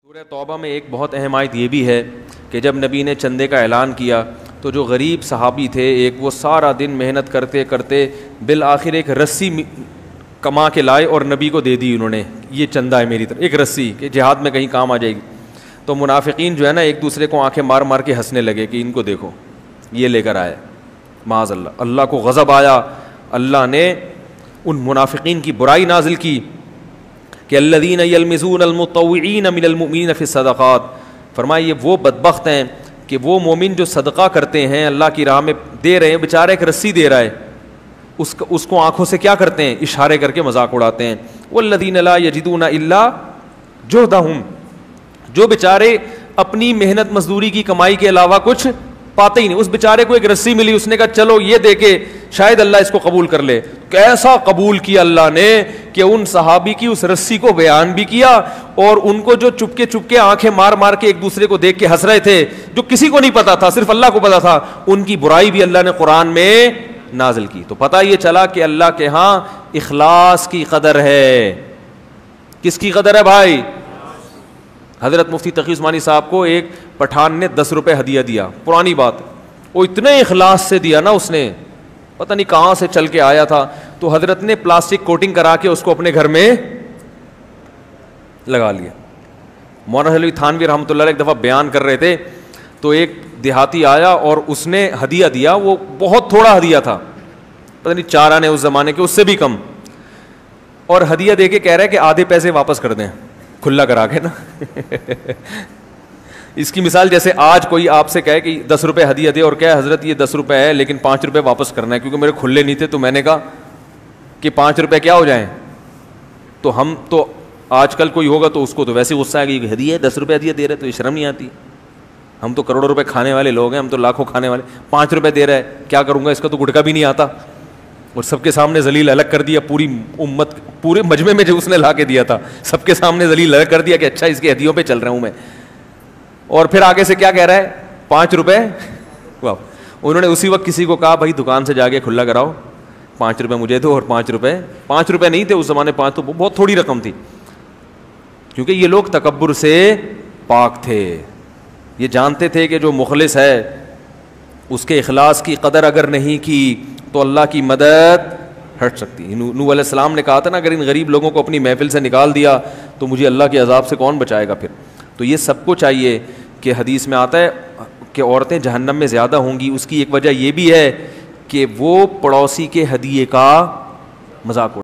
سورہ توبہ میں ایک بہت اہم آیت یہ بھی ہے کہ جب نبی نے چندے کا اعلان کیا تو جو غریب صحابی تھے ایک، وہ سارا دن محنت کرتے کرتے بالآخر ایک رسی کما کے لائے اور نبی کو دے دی انہوں نے، یہ چندہ ہے میری طرف، ایک رسی کہ جہاد میں کہیں کام آ جائے گی۔ تو منافقین جو ہے نا ایک دوسرے کو آنکھیں مار مار کے ہنسنے لگے کہ ان کو دیکھو یہ لے کر آئے، معاذ اللہ، اللہ کو غضب آیا، اللہ نے ان منافقین کی برائی نازل کی کہ الذین یلمزون المطوعین من المؤمنین فی الصدقات، فرمایا یہ وہ بدبخت ہیں کہ وہ مومن جو صدقہ کرتے ہیں اللہ کی راہ میں دے رہے ہیں، بیچارہ ایک رسی دے رہا ہے، اس کو آنکھوں سے کیا کرتے ہیں، اشارے کر کے مذاق اڑاتے ہیں۔ والذین لا یجدون الا جہدہم، جو بیچارے اپنی محنت مزدوری کی کمائی کے علاوہ کچھ پاتے ہی نہیں، اس بیچارے کو ایک رسی ملی، اس نے کہا چلو یہ دے کے شاید اللہ اس کو قبول کر لے۔ کیسا قبول کیا اللہ نے کہ ان صحابی کی اس رسی کو بیان بھی کیا، اور ان کو جو چپکے چپکے آنکھیں مار مار کے ایک دوسرے کو دیکھ کے ہنس رہے تھے، جو کسی کو نہیں پتا تھا، صرف اللہ کو پتا تھا، ان کی برائی بھی اللہ نے قرآن میں نازل کی۔ تو پتہ یہ چلا کہ اللہ کے ہاں اخلاص کی قدر ہے۔ کس کی قدر ہے بھائی؟ حضرت مفتی تقی عثمانی صاحب کو ایک پٹھان نے 10 روپے ہدیہ دیا، پرانی بات، وہ اتنے اخلاص سے دیا نا، اس نے پتہ نہیں کہاں سے چل کے آیا تھا، تو حضرت نے پلاسٹک کوٹنگ کرا کے اس کو اپنے گھر میں لگا لیا۔ مولانا حلوی تھانوی رحمۃ اللہ علیہ ایک دفعہ بیان کر رہے تھے، تو ایک دیہاتی آیا اور اس نے ہدیہ دیا، وہ بہت تھوڑا ہدیہ تھا، پتہ نہیں 4 آنے اس زمانے کے، اس سے بھی کم، اور ہدیہ دے کے کہہ رہے کہ آدھے پیسے واپس کر دیں، کھلا کرا کے نا۔ اس کی مثال جیسے آج کوئی آپ سے کہے کہ 10 روپے ہدیہ دے اور کہے حضرت یہ 10 روپے ہے لیکن 5 روپے واپس کرنا ہے کیونکہ میرے کھلے نہیں تھے، تو میں نے کہا کہ 5 روپے کیا ہو جائیں، تو ہم تو آج کل کوئی ہوگا تو اس کو تو ویسے غصہ ہے کہ ہدیہ 10 روپے ہدیہ دے رہے تو یہ شرم نہیں آتی، ہم تو کروڑوں روپے کھانے والے لوگ ہیں، ہم تو لاکھوں کھانے والے، 5 روپے دے رہے ہیں، کیا کروں گا، اس کا تو گٹکا بھی نہیں آتا، اور سب کے سامنے ذلیل الگ کر دیا، پوری امت، پورے مجمع میں جو اس نے لا کے دیا تھا سب کے سامنے ذلیل الگ کر دیا کہ اچھا اس کی ہدیوں پہ چل رہا ہوں میں، اور پھر آگے سے کیا کہہ رہا ہے، 5 روپے۔ واہ، انہوں نے اسی وقت کسی کو کہا بھائی دکان سے جا کے کھلا کراؤ، 5 روپے مجھے دو، اور 5 روپے نہیں تھے اس زمانے، 5 تو بہت تھوڑی رقم تھی، کیونکہ یہ لوگ تکبر سے پاک تھے، یہ جانتے تھے کہ جو مخلص ہے اس کے اخلاص کی قدر اگر نہیں کی تو اللہ کی مدد ہٹ سکتی۔ نوح علیہ السلام نے کہا تھا نا اگر ان غریب لوگوں کو اپنی محفل سے نکال دیا تو مجھے اللہ کے عذاب سے کون بچائے گا پھر۔ تو یہ سب کو چاہیے کہ حدیث میں آتا ہے کہ عورتیں جہنم میں زیادہ ہوں گی، اس کی ایک وجہ یہ بھی ہے کہ وہ پڑوسی کے ہدیے کا مذاق اڑاتی ہیں۔